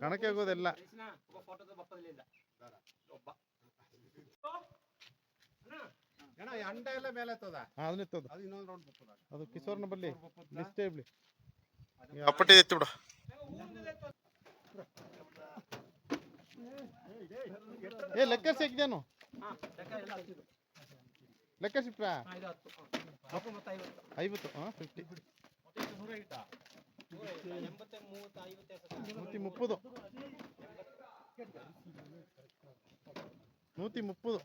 ಕಣಕ್ಕೆ ಆಗೋದಿಲ್ಲ. ಅಂಡ ಎಲ್ಲ ಮೇಲೆ ಅದು ಕಿಶೋರ್ನ ಬಲ್ಲಿ ಲಿಸ್ಟ್ ಇಬ್ಲಿ ಅಪ್ಪಟ್ಟಿ ಎತ್ತಿ ಬಿಡು. ಏ ಲೆಕ್ಕರ್ಸಿ ಹಾಕಿದೇನು? ಲೆಕ್ಕರ್ಸಿಟ್ರಾ? 50 ಹಾಂ 50 130 130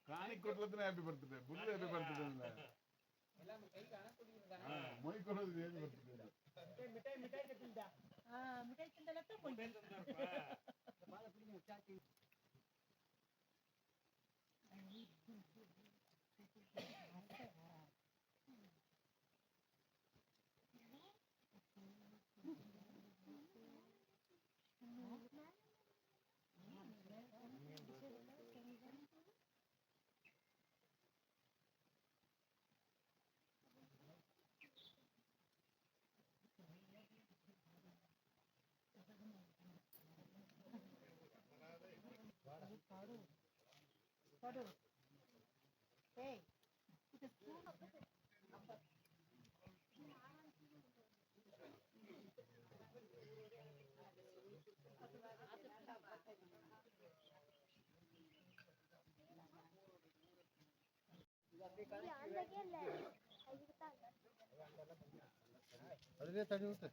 ಕಾಣಿಗೆ ಕೊಟ್ಲತ್ರ ಹ್ಯಾಪಿ ಬರ್ತದೆ, ಬುಲ್ ಹ್ಯಾಪಿ ಬರ್ತದೆ ಮೈ ಕೊಡೋದು ಹ್ಯಾಪಿ ಬರ್ತದೆ. ಅದೇ ತಡೆಯುತ್ತೆ.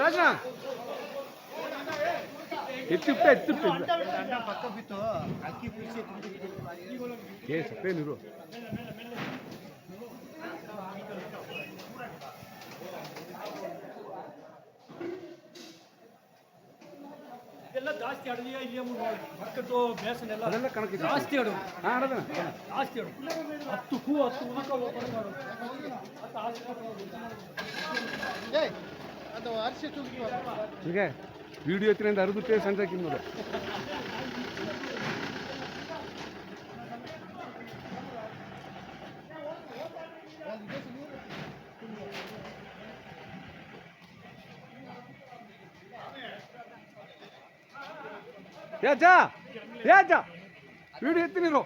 ರಾಜ ಎತ್ತಿಪ್ಪ ಪಕ್ಕ ಬಿತ್ತು ಅಕ್ಕಿ ಪೀಸೆ ಏ ಸಪ್ಪೇನಿರು ಇದೆಲ್ಲ ಜಾಸ್ತಿ ಅಡಲಿಯ ಇಲ್ಲಿ ಮಕ್ಕದ್ದು ಬೇಸನೆಲ್ಲ ಅದೆಲ್ಲ ಕಣಕ್ಕೆ ಜಾಸ್ತಿ ಅಡು ಜಾಸ್ತಿ ಅಡು 10 ಹೂ 10 ಉಣಕ ಓಪನ್ ಮಾಡು ಅದು ಅರ್ಶಿ ಚುಕ್ಕಿ ಈಗ ವಿಡಿಯೋ ಎತ್ತಿನಿಂದ ಅರ್ಧಕ್ಕೆ ಸಂಜೆ ಕಿನ್ನೋದು ಯಾಜ ವಿಡಿಯೋ ಎತ್ತಿನಿರು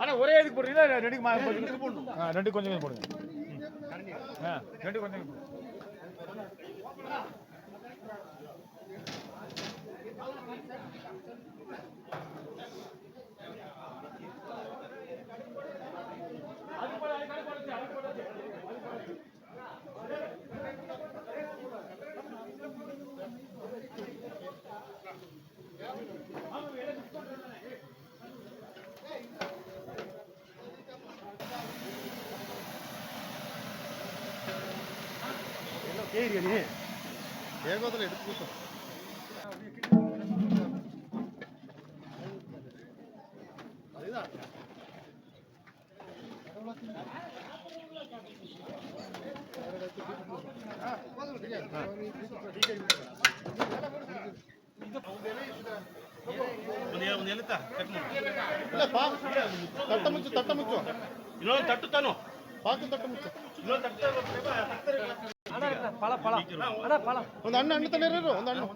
ஆனா ஒரே இதுக்கு போடுறீங்களா ரெண்டுக்கு ரெண்டு கொஞ்சம் போடுங்க ரெண்டு கொஞ்சம் வேகத்தில் எடுத்து அதுதான் ತಟ್ಟ ಮುಚ್ಚು ಇನ್ನೊಂದು ತಟ್ಟು ತಾನು ಪಾಕು ತಟ್ಟ ಮುಚ್ಚು ಇನ್ನೊಂದು ತಟ್ಟು பழ பழம் பழம் ಒಂದು ಹಣ್ಣು ಹಣ್ಣು ತಾನೇ ಇರೋರು ಒಂದು ಹಣ್ಣು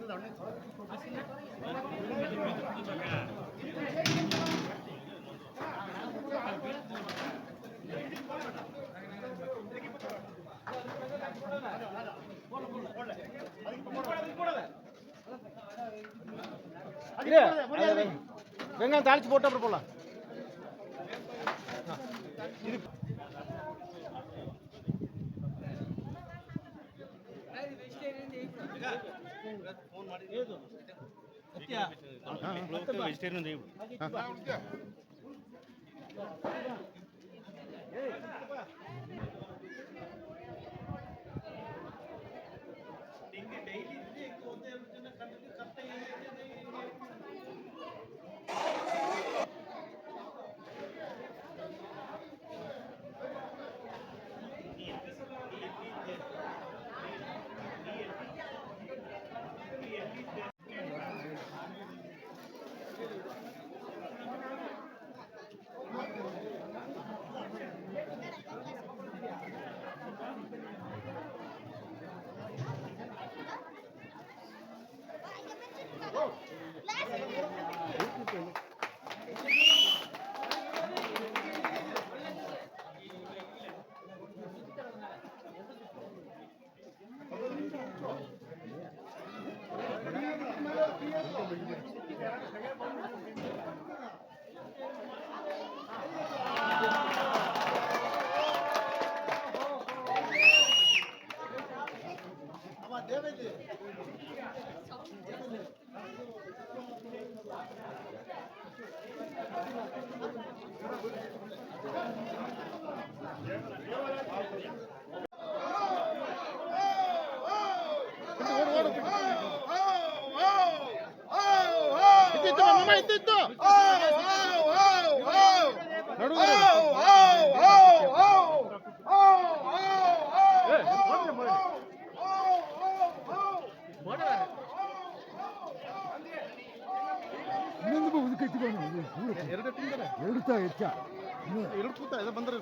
வெங்காயம் தாளிச்சு போட்டு அப்புறம் போடலாம் ವೆಜಿಟೇರಿಯನ್ ಎರಡು ಕೂತ ಇದು ಬಂದ್ರೆ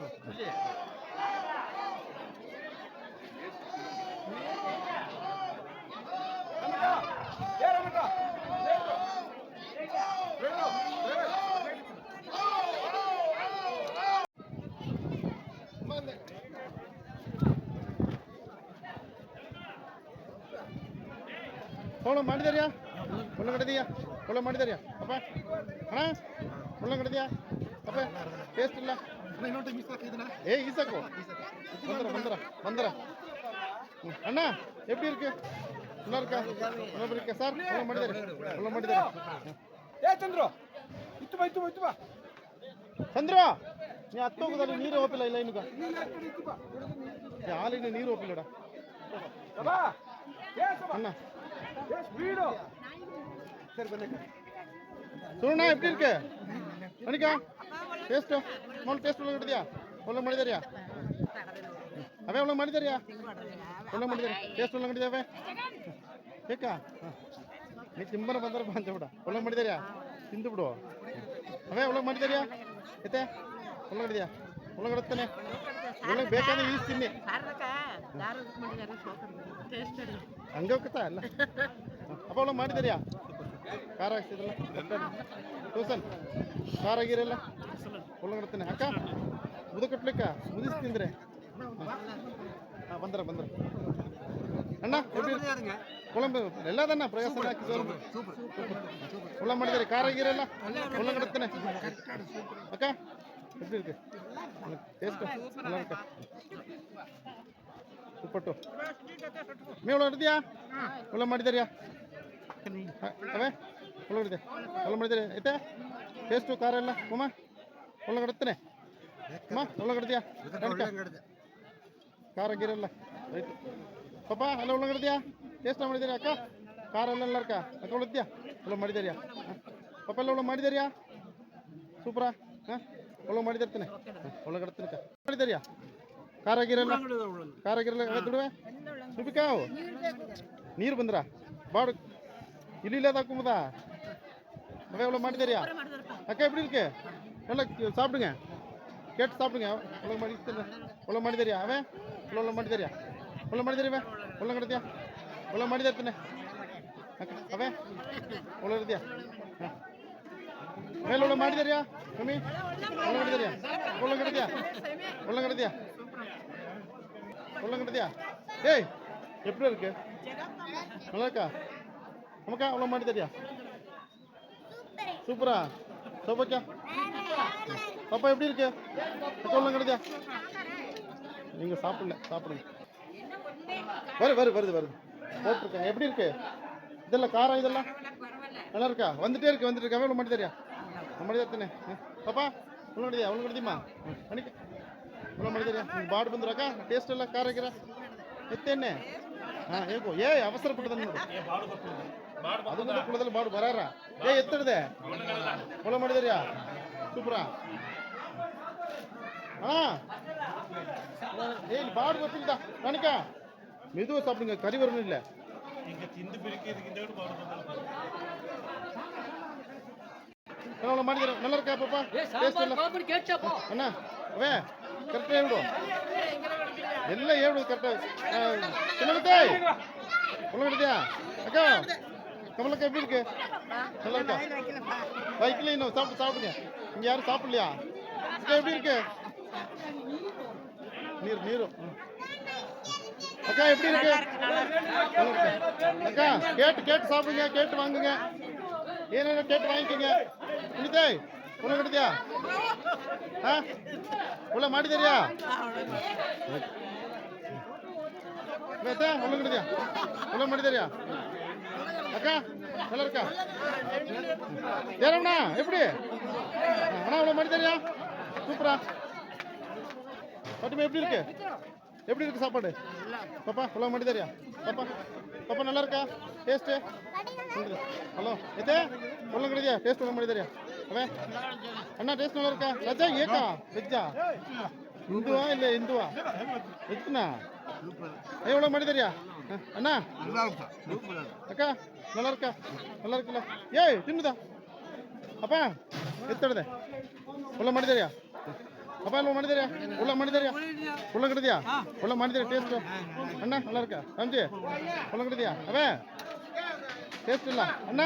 ಫೋನ್ ಮಾಡಿದಾರ್ಯಾ ಒಳ್ಳೆ ಕಡೆದಿಯಾ ಒಳ್ಳೆ ಮಾಡಿದಾರ್ಯಾ ಅಪ್ಪ ಅಣ್ಣ ಒಳ್ಳೆ ಕಡೆದಿಯಾ ಅಪ್ಪ ಟೇಸ್ಟ್ ಇಲ್ಲ ಏ ಈಸಕು ಬಂದ್ರ ಅಣ್ಣ எப்படி இருக்கு நல்லா இருக்கா நல்லா இருக்கா சார் ಒಳ್ಳೆ ಮಾಡಿದ್ದಾರೆ ಏ ಚಂದ್ರು ಇತ್ತು ಬಾ ಚಂದ್ರ ನೀ ಹತ್ತೋಗದಲ್ಲಿ ನೀರು ಒಪ್ಪಿಲ್ಲ ಇಲ್ಲ ಇನ್ನು ಹಾಲಿನ ನೀರು ಒಪ್ಪಿಲ್ಲಡ ಅಣ್ಣ ಸ್ಪೀಡು ಸುಣ್ಣ எப்படி இருக்கு அனிகா ಟೇಸ್ಟ್ ಟೇಸ್ಟ್ ಒಳ್ಳೆ ಹಿಡಿದ್ಯಾ ಒಳ್ಳೆ ಮಾಡಿದಾರ್ಯಾ ಅವೇ ಒಳ್ಳೆ ಮಾಡಿದಾರ್ಯಾ ಒಳ್ಳೆ ಮಾಡಿದಾರೆ ಟೇಸ್ಟ್ ಒಳ್ಳೆ ಹಿಡಿದಾವೆ ಬೇಕಾ ನೀ ತಿಂಬನ ಬಂದ್ರೆ ಅಂಚಬಿಡ ಒಳ್ಳೆ ಮಾಡಿದಾರ್ಯಾ ತಿಂದು ಬಿಡು ಅವೇ ಒಳ್ಳೆ ಮಾಡಿದಾರ್ಯಾ ಐತೆ ಒಳ್ಳೆ ಹಿಡಿದ್ಯಾ ಒಳ್ಳೆ ಹಿಡುತ್ತಾನೆ ಒಳ್ಳೆ ಬೇಕಾದ್ರೆ ಈಸ್ ತಿನ್ನಿ ಹಂಗೆ ಹೋಗ್ತಾ ಅಲ್ಲ ಅಪ್ಪ ಒಳ್ಳೆ ಮಾಡಿದಾರ್ಯಾ ಖಾರ ಹಾಕ್ಸಿದ್ರಲ್ಲ ಟ್ಯೂಷನ್ ಖಾರ ಆಗಿರಲ್ಲ ಒಳ್ಳೆ ಹಿಡುತ್ತಾನೆ ಅಕ್ಕ ಮುದ ಕಟ್ಲಿಕ್ಕ ಮುದಿಸಿ ತಿಂದ್ರೆ ಬಂದ್ರ ಅಣ್ಣ ಕೊಳಂಬ ಎಲ್ಲದನ್ನ ಪ್ರಯಾಸ ಹಾಕಿ ಒಳ್ಳೆ ಮಾಡಿದಾರೆ ಖಾರ ಆಗಿರಲ್ಲ ಒಳ್ಳೆ ಹಿಡುತ್ತಾನೆ ಅಕ್ಕ எப்படி இருக்கு டேஸ்ட் நல்லா இருக்கா ಉಪ್ಪಟ್ಟು ಮೇವು ಹಿಡಿದ್ಯಾ ಒಳ್ಳೆ ಮಾಡಿದಾರ್ಯಾ ಅವೇ ಒಳ್ಳೆ ಹಿಡಿದೆ ಒಳ್ಳೆ ಮಾಡಿದಾರೆ ಐತೆ ಟೇಸ್ಟು ಖಾರ ಎಲ್ಲ ಅಮ್ಮ ಒಳ್ಳೆ ಹಿಡುತ್ತಾನೆ ಅಮ್ಮ ಒಳ್ಳೆ ಹಿಡಿದ್ಯಾ ಖಾರ ಗಿರಲ್ಲ ರೈಟ್ ಪಾಪ ಅಲ್ಲ ಒಳ್ಳೆ ಹಿಡಿದ್ಯಾ ಟೇಸ್ಟ್ ಮಾಡಿದಾರೆ ಅಕ್ಕ ಖಾರ ಎಲ್ಲ ಅಕ್ಕ ಅಕ್ಕ ಒಳ್ಳೆದ್ಯಾ ಒಳ್ಳೆ ಮಾಡಿದಾರ್ಯಾ ಪಾಪ ಎಲ್ಲ ಒಳ್ಳೆ ಮಾಡಿದಾರ್ಯಾ ಸೂಪರಾ ಹಾಂ ಒಳ್ಳೆ ಮಾಡಿದಿರ್ತಾನೆ ಒಳ್ಳೆ ಹಿಡ್ತಾನೆ ಮಾಡಿದಾರ್ಯಾ ಖಾರ ಆಗಿರಲ್ಲ ದುಡುವೆ ಸುಬಿಕಾವು ನೀರು ಬಂದ್ರ ಬಾಡು இல்ல தாக்குமுதா அவன் எவ்வளோ மாட்டிதரியா அக்கா எப்படி இருக்கு நல்லா சாப்பிடுங்க கேட்டு சாப்பிடுங்க எவ்வளோ மாட்டி தரியா அவன் எவ்வளோ மாட்டி தரியா ஒள்ள கிடத்தியா எவ்வளோ மாட்டி தருத்தனே அவன் எவ்வளோ இருத்தியா மேல எவ்வளோ மாட்டி தரியா கம்மி எவ்வளோ கிடத்தியா ஏய் எப்படி இருக்கு நல்லா இருக்கா நமக்கா அவ்வளோ மாட்டி தரியா சூப்பரா சோபாக்கா பாப்பா எப்படி இருக்கு சொல்லுங்க கிடைச்சா நீங்க சாப்பிடுங்க வருது போட்டிருக்கேன் எப்படி இருக்கு இதெல்லாம் காரம் இதெல்லாம் நல்லா இருக்கா வந்துட்டே இருக்கு அவ்வளோ மாட்டி தரியா மாட்டி தரத்தனே பாப்பா உள்ள கிடையா உள்ள கிடைக்குமா அன்னைக்கு உள்ள மாட்டி தரியா பாடு ಬಂದ್ರಕ್ಕ ಟೇಸ್ಟ್ ಎಲ್ಲ ಖಾರ ಆಗಿರ ಎತ್ತೇನೆ ಹಾಂ ಹೇಗೋ ಅವಸರಪಟ್ಟದ ನೋಡು ಅದನ್ನ ಕುಳದಲ್ಲಿ ಬಾಡು ಬರಾರ ಎತ್ತಡದೆ ಒಳ್ಳೆ ಮಾಡಿದಾರ್ಯಾ ಸೂಪರಾ ஏய் பாடு வச்சிருந்தா கணிக்கா மெதுவாக சாப்பிடுங்க கறி வரணும் இல்லை ಮಾಡಿದಾರೆ நல்லா இருக்கா பாப்பா டேஸ்ட் இல்ல அண்ணா அவே கரெக்டா ಹೇಳು ಎಲ್ಲ ಹೇಳು ಕರೆಕ್ಟಾ ತಿನ್ನತ್ತೆ ஒழுங்கடியா அக்கா கமலக்கா எப்படி இருக்கு நல்லா இருக்கா வைக்கல இன்னும் சாப்பிடுங்க இங்க யாரும் சாப்பிடலையா அக்கா எப்படி இருக்கு நீரு அக்கா எப்படி இருக்கு அக்கா கேட்டு சாப்பிடுங்க கேட்டு வாங்குங்க ஏன்னா கேட்டு வாங்கிக்கோங்க புனிதே ஒழுங்கடியா உள்ள மாட்டி தரியா ஒழுங்கடியா உள்ள மாட்டி தரியா அக்கா நல்லா இருக்கா ஏறம்ண்ணா எப்படி அண்ணா உள்ள மாட்டி தரியா சூப்பரா பட்டுமே எப்படி இருக்கு சாப்பாடு பாப்பா உள்ள மாட்டி தரியா பாப்பா நல்லா இருக்கா டேஸ்ட்டு ஹலோ எத்தே ஒழுங்கடியா டேஸ்ட் உள்ள மாட்டி தரியா அவன் அண்ணா டேஸ்ட் நல்லா இருக்கா ரஜா ஏக்கா வெஜ்ஜா இந்துவா இல்லை இந்துவா வெஜ்னா எவ்வளோ மாட்டி தரியா அண்ணா அக்கா நல்லா இருக்குல்ல ஏய் தின்னுதா அப்பா எத்தடದೆ உள்ள மாட்டி தரியா அப்பா உள்ள மாட்டி தரியா உள்ள கிடதியா உள்ள மாட்டி தரியா டேஸ்ட் அண்ணா நல்லா இருக்கா சஞ்சு உள்ள கிடதியா அவன் ಟೇಸ್ಟ್ ಇಲ್ಲ ಅಣ್ಣ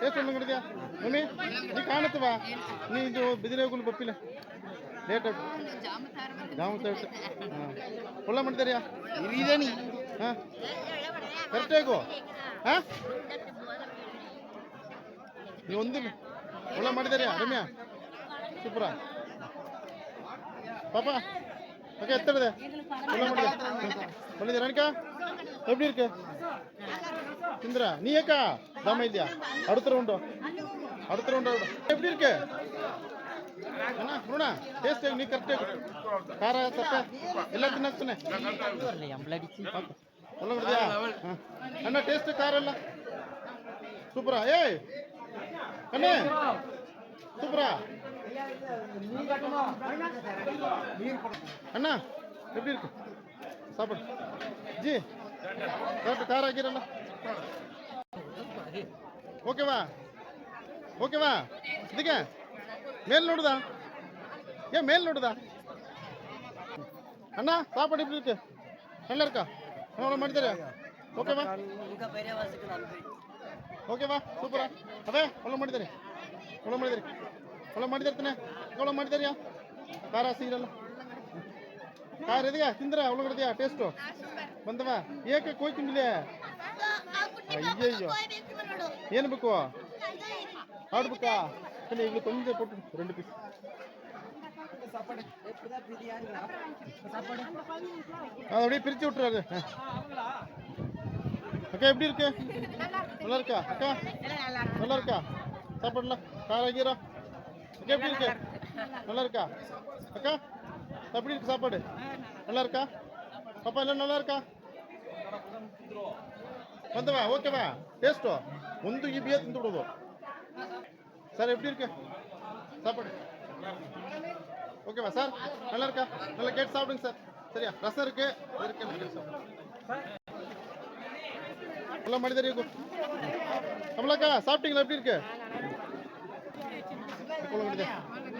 ಟೇಸ್ಟ್ ಒಳ್ಳೆ ಕಡಿದ್ಯಾ ಮಮ್ಮಿ ನೀ ಕಾಣುತ್ತವಾ ನೀ ಇದು ಬಿದಿರೆ ಹೋಗಲು ಬಪ್ಪಿಲ್ಲ ಲೇಟ್ ಆಯ್ತು ಜಾಮೂನ್ ಆಯ್ತು ಒಳ್ಳೆ ಮಾಡಿದಾರ್ಯಾ ಇರಿದೇನಿ ಹಾಂ ಕರೆಕ್ಟ್ ಆಗೋ ಹಾಂ ನೀವು ಒಂದಿಲ್ಲ ಒಳ್ಳೆ ಮಾಡಿದಾರ್ಯಾ ರಮ್ಯಾ சூப்பரா பாப்பா அக்கா எத்தடுது சொல்ல முடியாது அனிக்கா எப்படி இருக்கு இந்திரா நீ ஏக்கா தாம இல்லையா அடுத்த ரவுண்டு எப்படி இருக்கு ಅಣ್ಣ ನೋಡ ಟೇಸ್ಟ್ ನೀ ಕರೆಕ್ಟ್ ಖಾರ ಸಪ್ಪೆ ಎಲ್ಲ ತಿನ್ನಕ್ತಾನೆ ಒಳ್ಳೆದಿದೆಯಾ ಅಣ್ಣ ಟೇಸ್ಟ್ ಖಾರ ಎಲ್ಲ ಸೂಪರಾ ಏಯ್ ಅಣ್ಣೇ சூப்பரா அண்ணா எப்படி இருக்கு சாப்பாடு ஜி கரெக்ட் கார் ஆக்கிறல்ல ಓಕೆವಾ ಇದಕ್ಕೆ ಮೇಲ್ ನೋಡುದಾ ಮೇಲ್ ನೋಡುದಾ ಅಣ್ಣ ಸಾಪಾಡು எப்படி இருக்கு நல்லா இருக்கா அண்ணா ಮಾಡಿದಾರೆ ಓಕೆವಾ ಸೂಪರಾ ಅದೇ ಒಳ್ಳೆ ಮಾಡಿದಾರೆ ತಾನೆ ಒಳ್ಳೆ ಮಾಡಿದಾರ್ಯಾ ಖಾರ ಸಿಗಿರಲ್ಲ ಖಾರ ಇದೆಯಾ ತಿಂದ್ರ ಒಳಗಡೆದೆಯಾ ಟೇಸ್ಟು ಬಂದವ ಏಕೆ ಕೋಯ್ ತಿಂಬಿಲೆ ಅಯ್ಯಯ್ಯೋ ಏನು ಬೇಕು ஆடுபுக்கா இல்லை இவ்வளோ கொஞ்சம் போட்டு 2 பீஸ் அப்படியே பிரித்து விட்டுறாரு அக்கா எப்படி இருக்கு நல்லா இருக்கா அக்கா நல்லா இருக்கா சாப்பாடுலாம் காரகீரா அக்கா எப்படி இருக்கு நல்லா இருக்கா அக்கா எப்படி இருக்கு சாப்பாடு நல்லா இருக்கா பாப்பா எல்லாம் நல்லா இருக்கா வந்தவா ஓகேவா டேஸ்ட்டோ ಒಂದು ಇಬಿಯೇ ತಿಂದು ಬಿಡೋದು சார் எப்படி இருக்கு சாப்பாடு ஓகேவா சார் நல்லா இருக்கா நல்லா கேட்டு சாப்பிடுங்க சார் சரியா ரசம் இருக்கு நல்லா மனிதர் கமலாக்கா சாப்பிட்டீங்களா எப்படி இருக்கு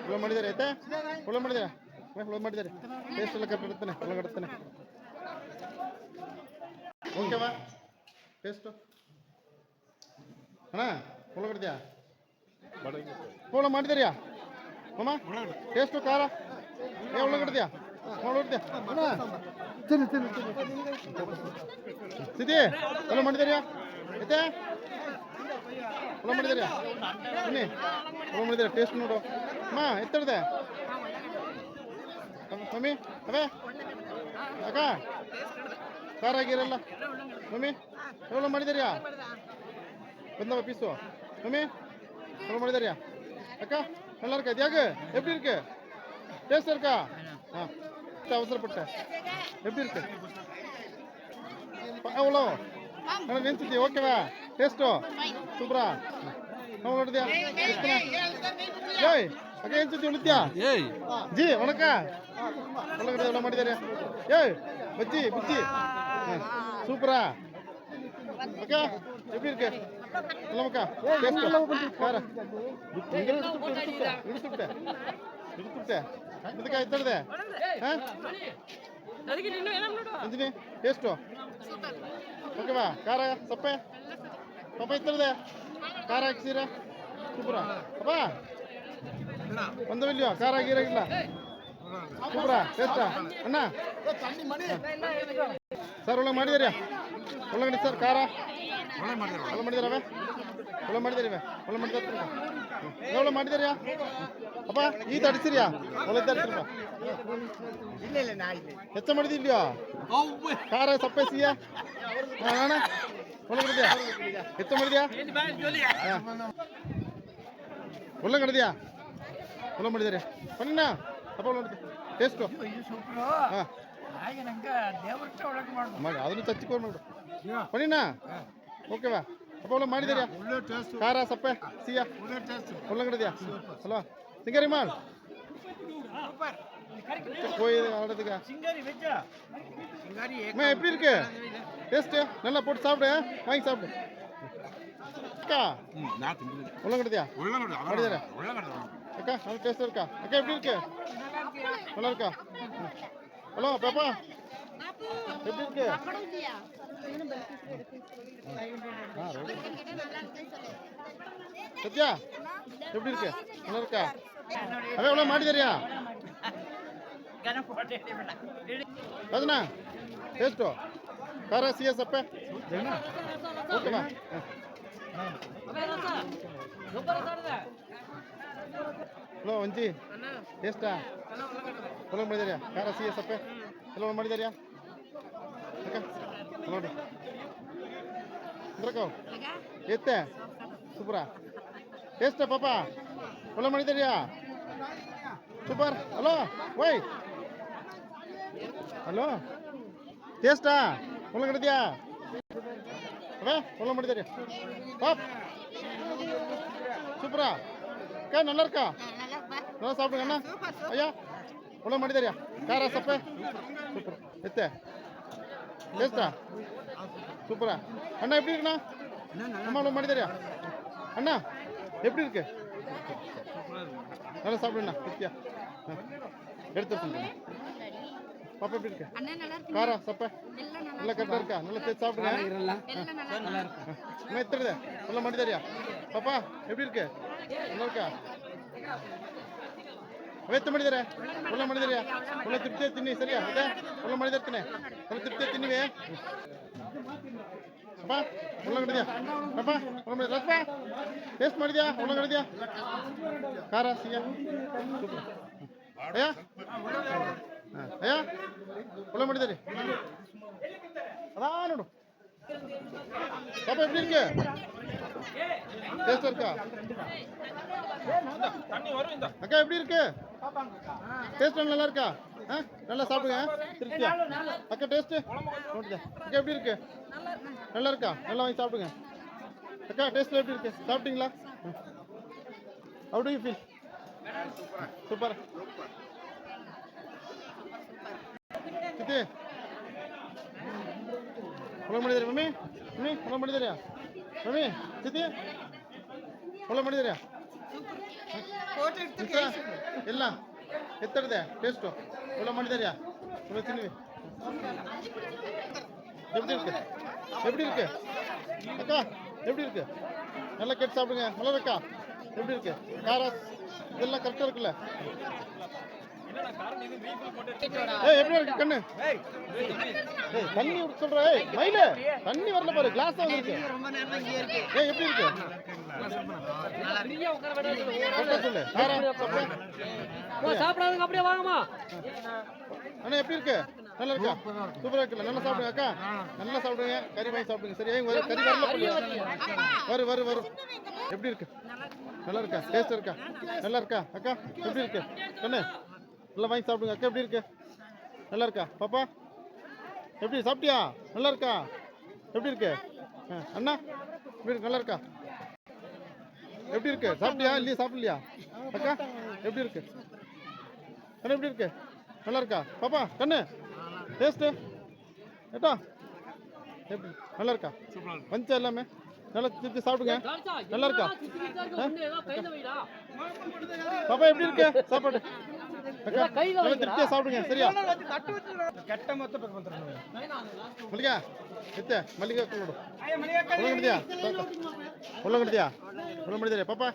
இவ்வளோ மனிதர் ஐತೆ இவ்வளோ மனிதர் ಟೇಸ್ಟ್ ಎಲ್ಲ ಕರೆಕ್ಟ್ ಇರ್ತಾನೆ ಒಳಗಡ್ತಾನೆ ಓಕೆವಾ ಟೇಸ್ಟು ಅಣ್ಣ ಒಳಗಡ್ತೀಯಾ ಒಳ್ಳೆ ಮಾಡಿದಾರ್ಯಾ ಮಾಮ ಟೇಸ್ಟು ಖಾರ ಒಳಗಡ್ತೀಯಾ ಸಿದ್ದಿ ಒಳ್ಳೆ ಮಾಡಿದಾರ್ಯಾ ಐತೆ ಒಳ್ಳೆ ಮಾಡಿದಾರ್ಯಾ ಬನ್ನಿ ಒಳ್ಳೆ ಮಾಡಿದಾರೆ ಟೇಸ್ಟ್ ನೋಡು ಅಮ್ಮ ಎತ್ತಡ್ದೆ ಮಮ್ಮಿ ಅವೇ ಅಕ್ಕ ಖಾರ ಆಗಿರಲ್ಲ ಮಮ್ಮಿ ಎவ்வளோ ಮಾಡಿದಾರ್ಯಾ ಬಂದವ பீஸு மம்மி சொல்ல முடியாதியா அக்கா நல்லா இருக்கா தியாகு எப்படி இருக்கு டேஸ்ட் இருக்கா அவசரப்பட்ட எப்படி இருக்கு அவ்வளோ எனக்கு நினைச்சிட்டி ஓகேவா டேஸ்ட்டோ சூப்பரா ನೋಡಿದ್ಯಾ ಏಯ್ ಅಕ್ಕ ಏನ್ ಸುದ್ದಿ ಉಳಿತ್ಯಾ ಏಯ್ ಜಿ ಒಣಕ ಒಳಗಡೆ ಎಲ್ಲ ಮಾಡಿದ್ದಾರೆ ಏಯ್ ಬಜ್ಜಿ ಬುಜ್ಜಿ சூப்பரா அக்கா எப்படி இருக்கு இல்லமக்கா டேஸ்ட் கார ಇಡ್ತುಬಿಟ್ಟೆ ಇದಕ್ಕೆ ಎತ್ತಡದೆ ಅಂಜಿನಿ ಟೇಸ್ಟು ಓಕೆವಾ ಖಾರ ಸಪ್ಪೆ ಪಪ್ಪ ಎತ್ತಡದೆ ಖಾರ ಹಾಕ್ಸಿರ ಸೂಪರ ಅಪ್ಪ ಒಂದವಿಲ್ಯೋ ಖಾರ ಗೀರಾಗಿಲ್ಲ ಸೂಪರ ಟೇಸ್ಟಾ ಅಣ್ಣ ಸರ್ ಒಳ್ಳೆ ಮಾಡಿದಾರ್ಯಾ ಒಳಗಡೆ ಸರ್ ಖಾರ ಒಳ್ಳೆ ಮಾಡಿದಾರವೆ ಒಳ್ಳೆ ಮಾಡಿದಾರಿವೆ ಒಳ್ಳೆ ಮಾಡಿದಾರ எவ்வளோ ಮಾಡಿದಾರ್ಯಾ ಅಪ್ಪ ಈತ ಅಡಿಸಿರ್ಯಾ ಒಳ್ಳೆ ಅಡಿಸಿರಪ್ಪ ಹೆಚ್ಚ ಮಾಡಿದಿಲ್ಯೋ ಖಾರ ಸಪ್ಪೆ ಸಿಯಾ ಅಣ್ಣ ಒಳಗಡೆದ್ಯಾ ಹೆಚ್ಚ ಮಾಡಿದ್ಯಾ ಒಳಗಡೆದ್ಯಾ ಒಳ್ಳೆ ಮಾಡಿದಾರೆ ಬನ್ನಿಣ್ಣ ಅಪ್ಪ ಒಳ್ಳೆ ಟೇಸ್ಟು ಹಾಂ ಮಾಡಿ ಅದನ್ನು ಚಚ್ಚಿಕೊಂಡು ನೋಡು ಬನ್ನಿಣ್ಣ ಓಕೆವಾ ಅಪ್ಪ ಒಳ್ಳೆ ಮಾಡಿದಾರ್ಯಾ ಖಾರ ಸಪ್ಪೆ ಸಿಯಾ ಒಳ್ಳಗಡೆದ್ಯಾ ಹಲೋ சிங்கரி மால் போய் ஆடுறதுக்கா எப்படி இருக்கு டேஸ்ட் நல்லா போட்டு சாப்பிடு வாங்கி சாப்பிடு அக்கா உள்ளங்கடுதியா அப்படிதானே அக்கா நல்ல டேஸ்ட் இருக்கா அக்கா எப்படி இருக்கு நல்லா இருக்கா ஹலோ பாப்பா எப்படி இருக்கு சத்யா எப்படி இருக்கு நல்லா இருக்கா அவ எவ்வளோ ಮಾಡಿದಾರ್ಯಾ ಅದನ್ನ ಟೇಸ್ಟು ಖಾರ ಸಿಹಿ ಸಪ್ಪೆ ಓಕೆನಾ ಹಲೋ ಒಂಜಿ ಎಷ್ಟಾ ಒಳಗೆ ಮಾಡಿದಾರ್ಯಾ ಖಾರ ಸಿಹಿ ಸಪ್ಪೆ ಎಲ್ಲ ಒಳಗೆ ಮಾಡಿದಾರ್ಯಾ ಅಕ್ಕ ನೋಡಿ ಅಂದ್ರಕ್ಕ ಎತ್ತೆ ಸೂಪರ ಎಷ್ಟ ಪಾಪ ಒಳಗೆ ಮಾಡಿದಾರ್ಯಾ ಸೂಪರ್ ಹಲೋ ವೈ ಹಲೋ ಟೇಸ್ಟಾ ಒಳಗಡೆದ್ಯಾ ಅವೇ ಒಳ್ಳೆ ಮಾಡಿದಾರೆ பாப் சூப்பரா அக்கா நல்லா இருக்கா நல்லா சாப்பிடுங்க அண்ணா ஐயா ஒழுங்கு ಮಾಡಿದಾರಿಯಾ ಖಾರ ಸಪ್ಪೆ சூப்பர் எத்தே டேஸ்டா சூப்பரா அண்ணா எப்படி இருக்குண்ணா அம்மா ஒழுங்கு ಮಾಡಿದಾರಿಯಾ அண்ணா எப்படி இருக்கு நல்லா சாப்பிடுண்ணா திருப்தியா எடுத்து வச்சுருங்க பாப்பா எப்படி இருக்கு காரா சப்பை நல்லா கரெக்டாக இருக்கா நல்லா தேய்ச்சி சாப்பிடுங்க இன்னும் எத்தனை நல்லா ಮಾಡಿದಾರಿಯಾ பாப்பா எப்படி இருக்கு நல்லா இருக்கா ಎತ್ತು ಮಾಡಿದ್ದಾರೆ ಒಳ್ಳೆ ಮಾಡಿದಾರೆ ಒಳ್ಳೆ ತೃಪ್ತಿ ತಿನ್ನಿ ಸರಿಯಾ ಅದೇ ಒಳ್ಳೆ ಮಾಡಿದಿರ್ತೀನಿ ಒಳ್ಳೆ ತೃಪ್ತಿ ತಿನ್ನಿವೆ ಅಪ್ಪ ಒಳ್ಳಗಡಿದ್ಯಾ ಅಪ್ಪ ಒಳ್ಳೆ ಮಾಡಿದ ರಪ್ಪ ಟೇಸ್ಟ್ ಮಾಡಿದ್ಯಾ ಒಳ್ಳಗಡಿದ್ಯಾ ಖಾರ ಸಿಹಿಯ ಸೂಪರ್ ಅಯ್ಯ ಅಯ್ಯ ಒಳ್ಳೆ ಮಾಡಿದಾರೆ ಅದಾ ನೋಡು ಪಾಪ எப்படி இருக்கு டேஸ்ட் இருக்கா அக்கா எப்படி இருக்கு டேஸ்ட் நல்லா இருக்கா நல்லா சாப்பிடுங்க திருப்தியா அக்கா டேஸ்ட் நோட்டுங்க அக்கா எப்படி இருக்கு நல்லா இருக்கா நல்லா வாங்கி சாப்பிடுங்க அக்கா டேஸ்ட் எப்படி இருக்கு சாப்பிட்டீங்களா how do you feel super சித்தி ಒಳ್ಳೆ ಮಾಡಿದಾರೆ ಮಮ್ಮಿ ಮಮ್ಮಿ ಒಳ್ಳೆ ಮಾಡಿದಾರ್ಯಾ ಮಮ್ಮಿ ಚಿತಿ ಒಳ್ಳೆ ಮಾಡಿದಾರ್ಯಾ ಇಲ್ಲ ಎತ್ತರದೆ ಟೇಸ್ಟು ಒಳ್ಳೆ ಮಾಡಿದಾರ್ಯಾ ಒಳ್ಳೆ ತಿನ್ನಿವಿ எப்படி இருக்கு எப்படி இருக்கு அக்கா எப்படி இருக்கு நல்லா கேட்டு சாப்பிடுங்க நல்லா இருக்கா எப்படி இருக்கு காரம் இதெல்லாம் கரெக்டாக இருக்குல்ல எப்படி இருக்கு கண்ணு தண்ணி சொல்ற மயில தண்ணி வரல பாரு கிளாஸ் வந்துருக்கு எப்படி இருக்கு சொல்லு சாப்பிடாதுங்க அப்படியே வாங்கம்மா அண்ணா எப்படி இருக்கு நல்லா இருக்கா சூப்பரா இருக்குல்ல நல்லா சாப்பிடுங்க அக்கா நல்லா சாப்பிடுங்க கறி வாங்கி சாப்பிடுங்க சரியா கறி வரல வரும் வரும் எப்படி இருக்கு நல்லா இருக்கா டேஸ்ட் இருக்கா நல்லா இருக்கா அக்கா எப்படி இருக்கு கண்ணு நல்லா வாங்கி சாப்பிடுங்க அக்கா எப்படி இருக்கு நல்லா இருக்கா பாப்பா எப்படி சாப்பிட்டியா நல்லா இருக்கா எப்படி இருக்கு அண்ணா எப்படி இருக்கு நல்லா இருக்கா எப்படி இருக்கு சாப்பிட்டியா இல்லையா சாப்பிடலையா அக்கா எப்படி இருக்கு கண்ணு எப்படி இருக்கு நல்லா இருக்கா பாப்பா கண்ணு டேஸ்ட்டு ஏட்டா எப்படி நல்லா இருக்கா பஞ்சா எல்லாமே நல்லா திருப்பி சாப்பிடுங்க நல்லா இருக்கா பாப்பா எப்படி இருக்கு சாப்பாடு அக்கா நல்லா திருப்தியா சாப்பிடுங்க சரியா மல்லிகா எத்த மல்லிகா கொடு ஒழுங்கடியா ஒழுங்கடியா ஒழுங்கடியா பாப்பா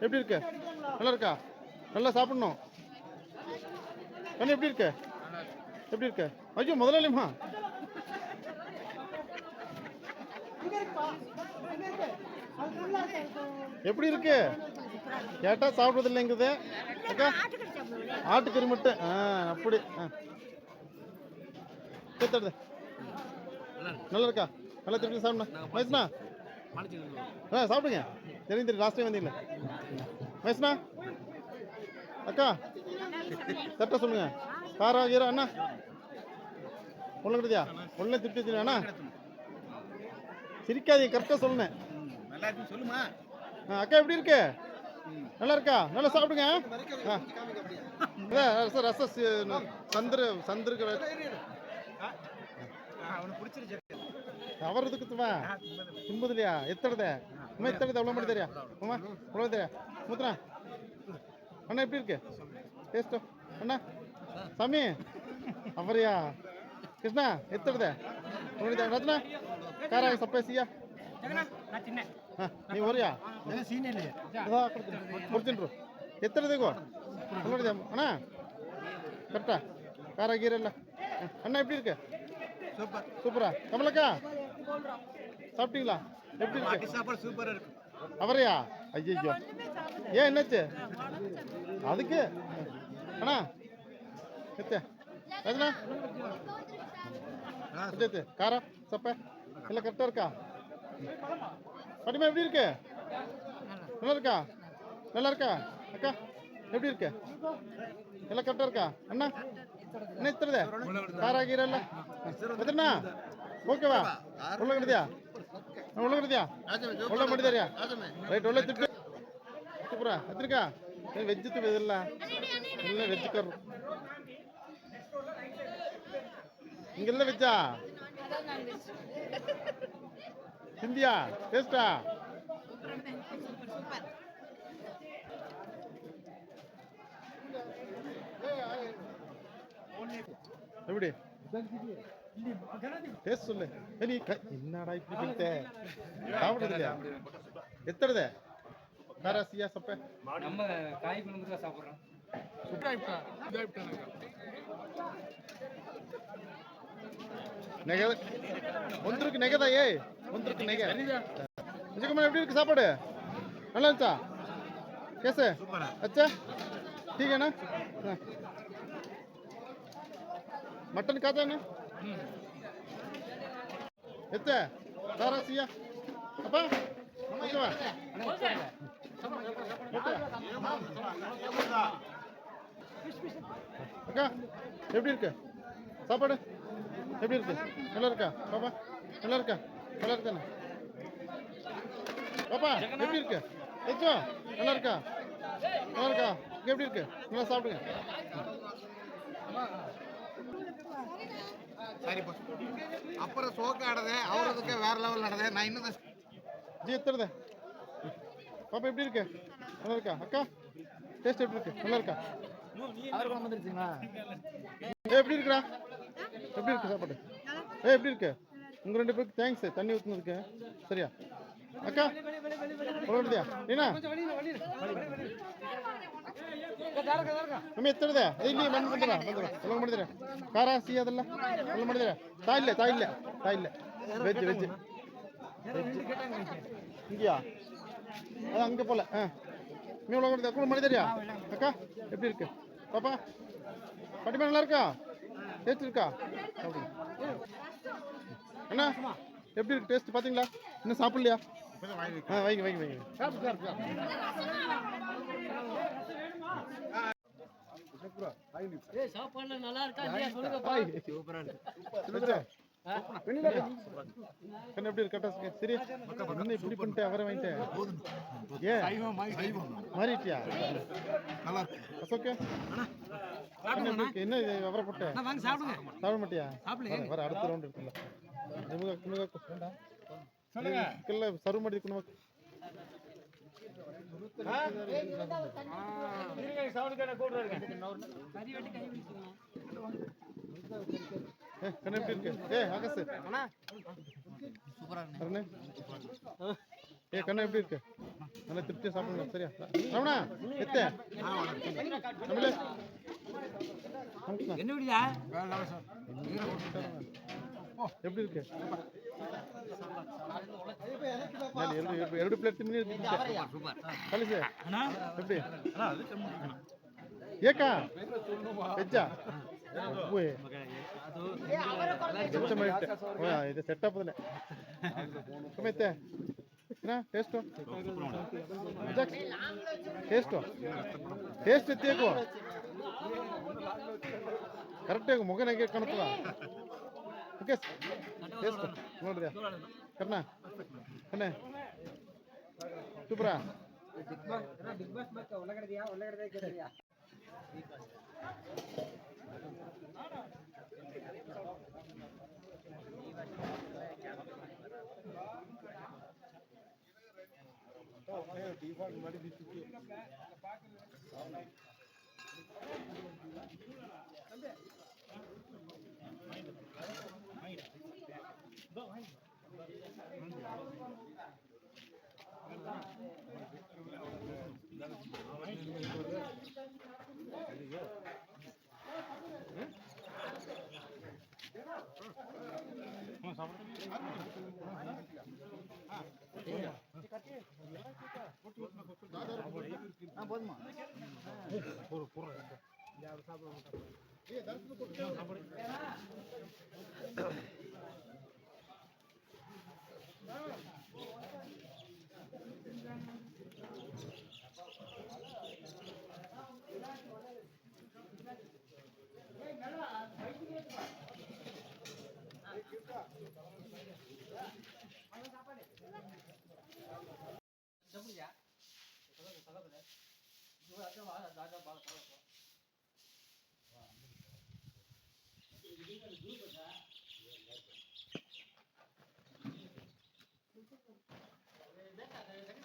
எப்படி இருக்கு நல்லா இருக்கா நல்லா சாப்பிடணும் கண்ணு எப்படி இருக்கு எப்படி இருக்கு ஐயோ முதலாளிம்மா எப்படி இருக்கு கேட்டா சாப்பிடுறது இல்லைங்குது அக்கா ஆட்டுக்கறி மட்டும் அப்படி கேத்தது நல்லா இருக்கா நல்லா திருப்பி சாப்பிடணும் மைஸ்னா சாப்பிடுங்க தெரியும் லாஸ்ட் டைம் வந்தீங்களே மைஸ்னா அக்கா கரெக்டாக சொல்லுங்க காரா கீரா அண்ணா ஒழுங்குறதியா ஒழுங்கு திருப்பி அண்ணா சிரிக்காதீங்க கரெக்டாக சொல்லுங்க சொல்லுமா அக்கா எப்படி இருக்கு நல்லா இருக்கா நல்லா சாப்பிடுங்க ரச சந்திருக்கு அவர் இதுக்குமா திம்பதுலையா எத்தடதே அம்மா எத்தடது எவ்வளோ மணி தெரியா அம்மா எவ்வளோ தெரியா மூத்தனா அண்ணா எப்படி இருக்கு டேஸ்ட்டோ அண்ணா சாமி அவரையா கிருஷ்ணா எத்தடதே ரத்னா காரா சப்பேசியா ನೀವು ಹೊರಿಯಾ ಕೊಡ್ತೀನಿ ಎತ್ತರ ತೆಗೋ ನೋಡಿದೆ ಅಣ್ಣ ಕರೆಕ್ಟಾ ಖಾರ ಗೀರೆಲ್ಲ ಅಣ್ಣ எப்படி இருக்கு சூப்பரா கமலக்கா சாப்பிட்டீங்களா எப்படி இருக்கு அவரையா ஐயோ ஏன் என்னாச்சு அதுக்கு அண்ணா எத்தே ராஜனா எத்தே காரம் சப்பை எல்லாம் கரெக்டாக இருக்கா பாட்டிமா எப்படி இருக்கு நல்லா இருக்கா நல்லா இருக்கா அக்கா எப்படி இருக்கு எல்லாம் கரெக்டாக இருக்கா அண்ணா என்ன இத்துறதே காரா கீரை இல்லை எத்தனா ஓகேவா உள்ள கிடதியா உள்ள கிடதியா உள்ள ಮಾಡಿದಾರಿಯಾ ರೈಟ್ ಒಳ್ಳೆ ತಿಟ್ಟು ಸೂಪರಾ ಎತ್ತರಿಕಾ ವೆಜ್ ಇಲ್ಲ ಇಲ್ಲ ವೆಜ್ ಕರ್ರು ಹಿಂಗೆಲ್ಲ ವೆಜ್ಜಾ ತಿಂದಿಯಾ ಟೇಸ್ಟಾ எப்படி டேஸ்ட் சொல்லு நீ என்னடா இப்படி பண்ணிட்ட சாப்பிடுறது இல்லையா எத்தடுதே காராசியா சப்பை நம்ம காய் குழம்பு தான் சாப்பிட்றோம். நெக ஒன்றுக்கு நெகதா ஏய் ஒன்றுக்கு நெக விஜயகுமார் எப்படி இருக்கு சாப்பாடு நல்லா இருந்துச்சா கேசே अच्छा ठीक है ना मटन खाता है ना எத்த காராசியா அப்பா ஓகேவா அக்கா எப்படி இருக்கு சாப்பாடு எப்படி இருக்கு நல்லா இருக்கா பாப்பா நல்லா இருக்கா நல்லா இருக்கானே பாப்பா எப்படி இருக்கு எச்சோ நல்லா இருக்கா நல்லா இருக்கா இங்க எப்படி இருக்கு நல்லா சாப்பிடுங்க ಸರಿ ಅಪ್ಪರ ಸೋಕ ಆಡದೆ ಅವರದಕ್ಕೆ வேற லெவல் நடದೆ நான் இன்னும் ஜி எத்தறதே பாப்பா எப்படி இருக்கு நல்லா இருக்கா அக்கா டேஸ்ட் எப்படி இருக்கு நல்லா இருக்கா அவர் கொண்டு வந்துருச்சுங்களா? எப்படி இருக்குடா எப்படி இருக்கு சாப்பாடு எப்படி இருக்கு உங்க ரெண்டு பேருக்கு தேங்க்ஸ் தண்ணி ஊத்துனதுக்கு சரியா அக்கா ಹೊರಡ್ದಿಯಾ ನೀನಾ ನಮ್ಮ ಎತ್ತಡದೆ ಇಲ್ಲಿ ಬಂದಿರ ಎಲ್ಲ ಮಾಡಿದ್ರೆ ಖಾರ ಸಿಹಿ ಅದೆಲ್ಲ ಎಲ್ಲ ಮಾಡಿದ್ರೆ ತಾಯಿಲ್ಲ ವೆಜ್ இங்கயா அது அங்கே போல நீ உள்ள கூட ಮಾಡಿದರಿಯಾ அக்கா எப்படி இருக்கு பாப்பா பாட்டிமா நல்லா இருக்கா டேஸ்ட் இருக்கா அண்ணா எப்படி இருக்கு டேஸ்ட் பாத்தீங்களா இன்னும் சாப்பிடலையா வைங்க சாப்பாடுல நல்லா இருக்கா இல்லையா சொல்லுங்கப்பா. சூப்பரா இருக்கு. கண்ணு எப்படி இருக்கு கரெக்டா சரி என்ன இப்படி பண்ணிட்டு அவரை வாங்கிட்டேன் ஏன் மாறிட்டியா நல்லா இருக்கு ஓகே என்ன இது அவரை போட்டேன் வாங்க சாப்பிடுங்க. சாப்பிட மாட்டியா வர அடுத்த ரவுண்ட் இருக்குல்ல ನಿಮಗೆ ಸರ್ವ್ ಮಾಡಿದ ಕುಣಬೇಕು கண்ணு எப்படி இருக்கு ஆகாசு அருணே கண்ணு எப்படி இருக்கு நல்லா திருப்தியா சாப்பிடுங்க சரியா ரமணா எத்தே தமிழ் என்ன விடியா எப்படி இருக்கு ಎರಡು ಪ್ಲೇಟ್ ತಿನ್ನಿ ಕಳಿಸಿ எப்படி ಏಕಾ ವೆಜ್ಜಾ ಇದು ಸೆಟ್ ಆಪದಲ್ಲ ಕಮ್ಮಿತ್ತೆ ಟೇಸ್ಟು ಟೇಸ್ಟ್ ಎತ್ತೇಕು ಕರೆಕ್ಟಾಗಿ ಮೊಗನಾಗೆ ಕಾಣುತ್ತದ ಓಕೆ ಟೇಸ್ಟ್ ನೋಡ್ರಿ ಕರ್ಣ ಕಣ್ಣೆ ಸೂಪರಾ ಬಿಗ್ ಬಾಸ್ ಒಳಗಡೆ போதுமா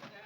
देखा